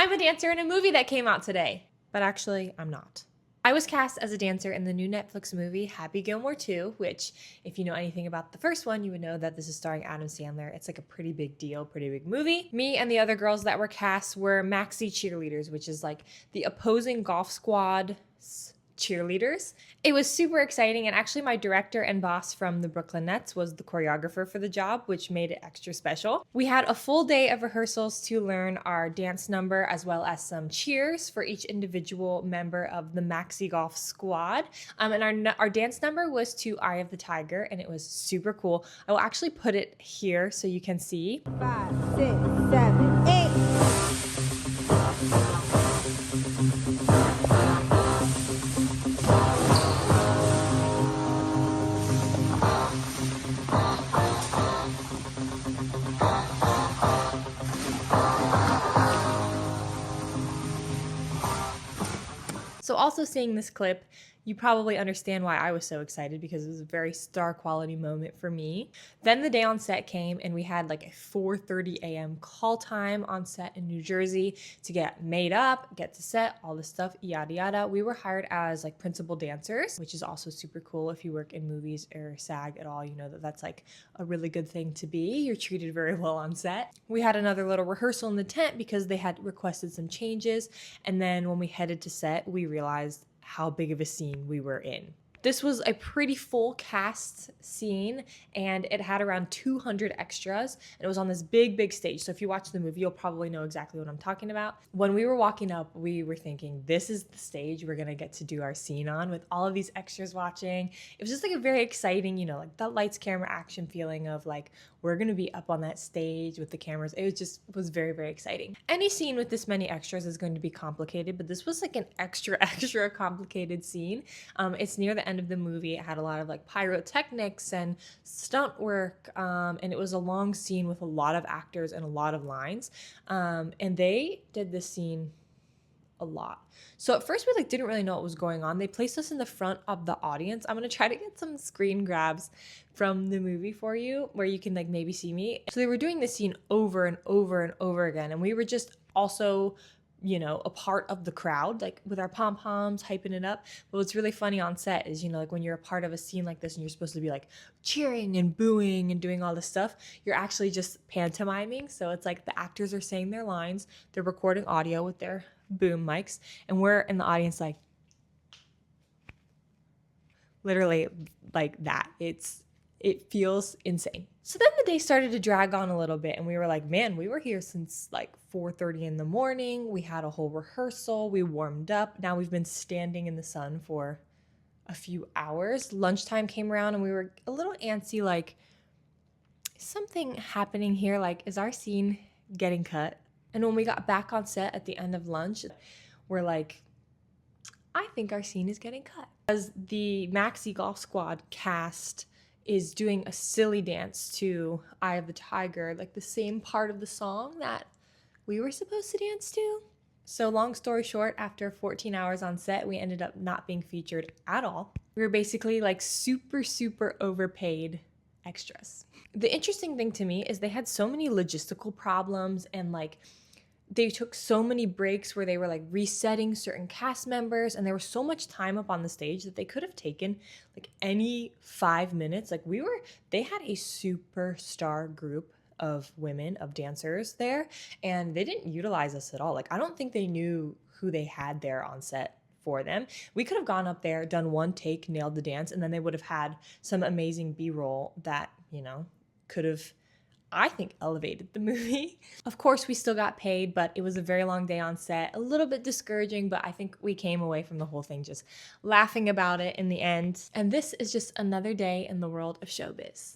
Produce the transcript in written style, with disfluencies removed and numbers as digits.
I'm a dancer in a movie that came out today. But actually, I'm not. I was cast as a dancer in the new Netflix movie Happy Gilmore 2, which, if you know anything about the first one, you would know that this is starring Adam Sandler. It's like a pretty big deal, pretty big movie. Me and the other girls that were cast were maxi cheerleaders, which is like the opposing golf squad cheerleaders. It was super exciting, and actually my director and boss from the Brooklyn Nets was the choreographer for the job, which made it extra special. We had a full day of rehearsals to learn our dance number as well as some cheers for each individual member of the Maxi Golf squad. And our dance number was to Eye of the Tiger, and it was super cool. I will actually put it here so you can see. 5, 6, 7, 8. So also seeing this clip, you probably understand why I was so excited, because it was a very star quality moment for me. Then the day on set came, and we had like a 4:30 a.m. call time on set in New Jersey to get made up, get to set, all this stuff, yada yada. We were hired as like principal dancers, which is also super cool. If you work in movies or SAG at all, you know that that's like a really good thing to be. You're treated very well on set. We had another little rehearsal in the tent because they had requested some changes. And then when we headed to set, we realized how big of a scene we were in. This was a pretty full cast scene, and it had around 200 extras, and it was on this big stage. So if you watch the movie, you'll probably know exactly what I'm talking about. When we were walking up, we were thinking, this is the stage we're gonna get to do our scene on with all of these extras watching. It was just like a very exciting, you know, like that lights, camera, action feeling of like, we're gonna be up on that stage with the cameras. It was very exciting. Any scene with this many extras is going to be complicated, but this was like an extra complicated scene. It's near the end of the movie. It had a lot of like pyrotechnics and stunt work, and it was a long scene with a lot of actors and a lot of lines, and they did this scene a lot. So at first we like didn't really know what was going on. They placed us in the front of the audience. I'm gonna try to get some screen grabs from the movie for you where you can like maybe see me. So they were doing this scene over and over again, and we were just also, you know, a part of the crowd, like with our pom-poms, hyping it up. But what's really funny on set is, you know, like when you're a part of a scene like this and you're supposed to be like cheering and booing and doing all this stuff, you're actually just pantomiming. So it's like the actors are saying their lines, they're recording audio with their boom mics, and we're in the audience like literally like that. It feels insane. So then the day started to drag on a little bit, and we were like, man, we were here since like 4:30 in the morning. We had a whole rehearsal. We warmed up. Now we've been standing in the sun for a few hours. Lunchtime came around, and we were a little antsy, like, is something happening here? Like, is our scene getting cut? And when we got back on set at the end of lunch, we're like, I think our scene is getting cut. As the Maxi Golf Squad cast is doing a silly dance to Eye of the Tiger, like the same part of the song that we were supposed to dance to. So long story short, after 14 hours on set, we ended up not being featured at all. We were basically like super overpaid extras. The interesting thing to me is they had so many logistical problems, and like they took so many breaks where they were like resetting certain cast members, and there was so much time up on the stage that they could have taken like any 5 minutes. Like they had a superstar group of women, of dancers there, and they didn't utilize us at all. Like I don't think they knew who they had there on set for them. We could have gone up there, done one take, nailed the dance, and then they would have had some amazing B-roll that, you know, could have, I think, elevated the movie. Of course, we still got paid, but it was a very long day on set, a little bit discouraging, but I think we came away from the whole thing just laughing about it in the end. And this is just another day in the world of showbiz.